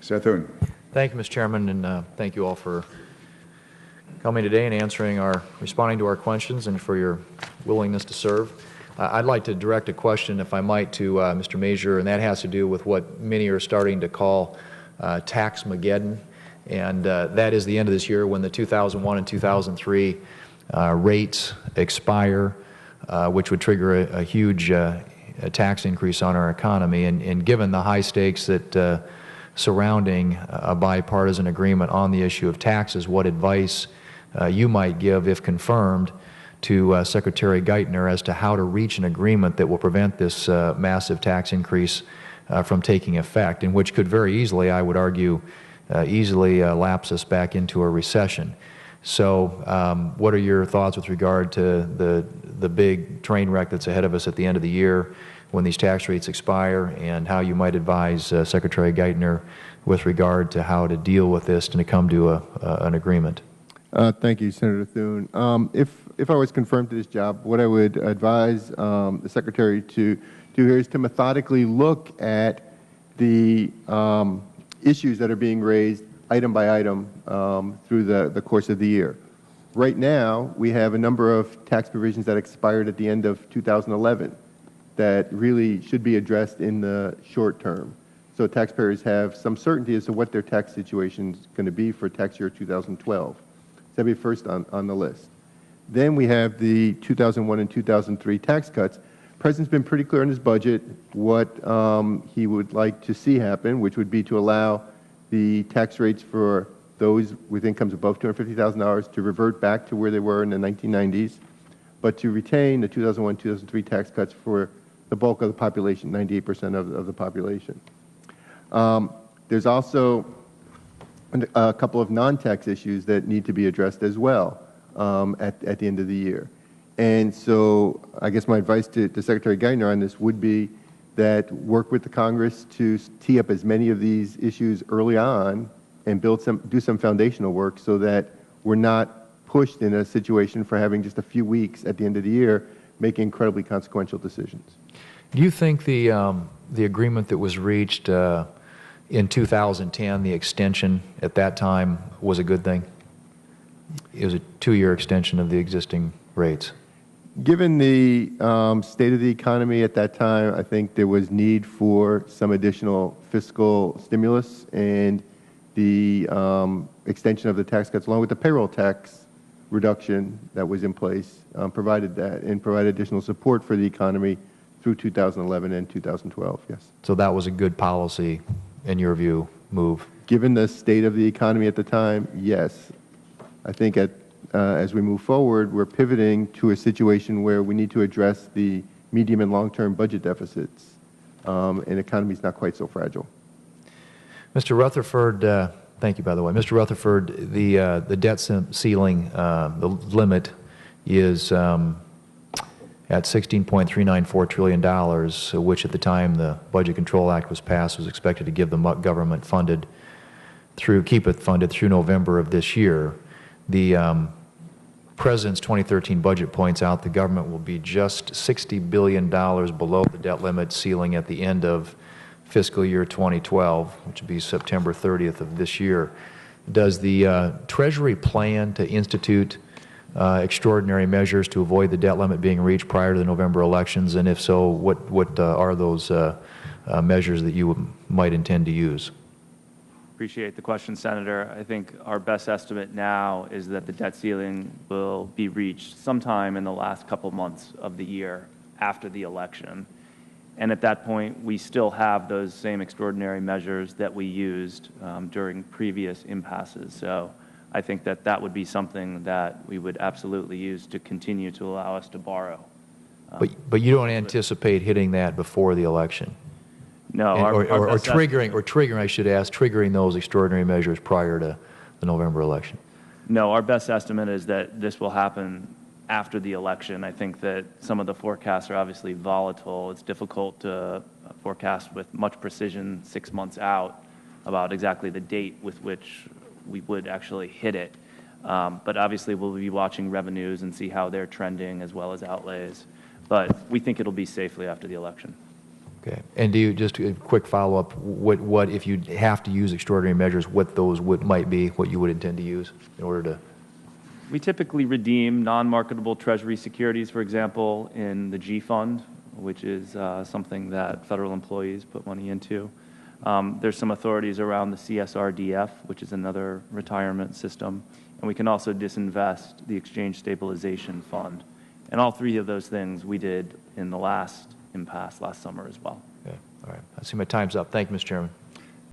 Mr. Thune. Thank you, Mr. Chairman, and thank you all for coming today and responding to our questions and for your willingness to serve. I'd like to direct a question, if I might, to Mr. Mazur, and that has to do with what many are starting to call Tax-mageddon, and that is the end of this year when the 2001 and 2003 rates expire, which would trigger a huge tax increase on our economy. And given the high stakes that surrounding a bipartisan agreement on the issue of taxes, what advice you might give, if confirmed, to Secretary Geithner as to how to reach an agreement that will prevent this massive tax increase from taking effect, and which could very easily, I would argue, lapse us back into a recession. So what are your thoughts with regard to the big train wreck that's ahead of us at the end of the year when these tax rates expire, and how you might advise Secretary Geithner with regard to how to deal with this and to come to an agreement? Thank you, Senator Thune. If I was confirmed to this job, what I would advise the Secretary to do here is to methodically look at the issues that are being raised item by item through the course of the year. Right now, we have a number of tax provisions that expired at the end of 2011 that really should be addressed in the short term, so taxpayers have some certainty as to what their tax situation is going to be for tax year 2012. So that'd be first on the list. Then we have the 2001 and 2003 tax cuts. The President's been pretty clear in his budget what he would like to see happen, which would be to allow the tax rates for those with incomes above $250,000 to revert back to where they were in the 1990s, but to retain the 2001-2003 tax cuts for the bulk of the population, 98% of the population. There's also a couple of non-tax issues that need to be addressed as well at the end of the year. And so I guess my advice to Secretary Geithner on this would be that work with the Congress to tee up as many of these issues early on and do some foundational work so that we're not pushed in a situation for having just a few weeks at the end of the year making incredibly consequential decisions. Do you think the agreement that was reached in 2010, the extension at that time, was a good thing? It was a 2-year extension of the existing rates. Given the state of the economy at that time, I think there was need for some additional fiscal stimulus, and the extension of the tax cuts, along with the payroll tax reduction that was in place, provided that and provided additional support for the economy through 2011 and 2012, yes. So that was a good policy, in your view, move? Given the state of the economy at the time, yes. I think as we move forward, we're pivoting to a situation where we need to address the medium and long-term budget deficits, and the economy is not quite so fragile. Mr. Rutherford, thank you, by the way. Mr. Rutherford, the debt ceiling, the limit is at $16.394 trillion, which at the time the Budget Control Act was passed was expected to give the government keep it funded through November of this year. The President's 2013 budget points out the government will be just $60 billion below the debt limit ceiling at the end of fiscal year 2012, which would be September 30th of this year. Does the Treasury plan to institute extraordinary measures to avoid the debt limit being reached prior to the November elections? And if so, what are those measures that you might intend to use? Appreciate the question, Senator. I think our best estimate now is that the debt ceiling will be reached sometime in the last couple months of the year after the election. And at that point, we still have those same extraordinary measures that we used during previous impasses. So I think that would be something that we would absolutely use to continue to allow us to borrow. But you don't anticipate hitting that before the election? No. Or triggering, I should ask, triggering those extraordinary measures prior to the November election? No, our best estimate is that this will happen after the election. I think that some of the forecasts are obviously volatile. It's difficult to forecast with much precision 6 months out about exactly the date with which we would actually hit it. But obviously we'll be watching revenues and see how they're trending as well as outlays. But we think it'll be safely after the election. Okay. And do you, just a quick follow-up, what, if you have to use extraordinary measures, what those might be, what you would intend to use in order to? We typically redeem non-marketable treasury securities, for example, in the G fund, which is something that federal employees put money into. There's some authorities around the CSRDF, which is another retirement system. And we can also disinvest the Exchange Stabilization Fund. And all three of those things we did in the last impasse last summer as well. Okay. All right. I see my time's up. Thank you, Mr. Chairman.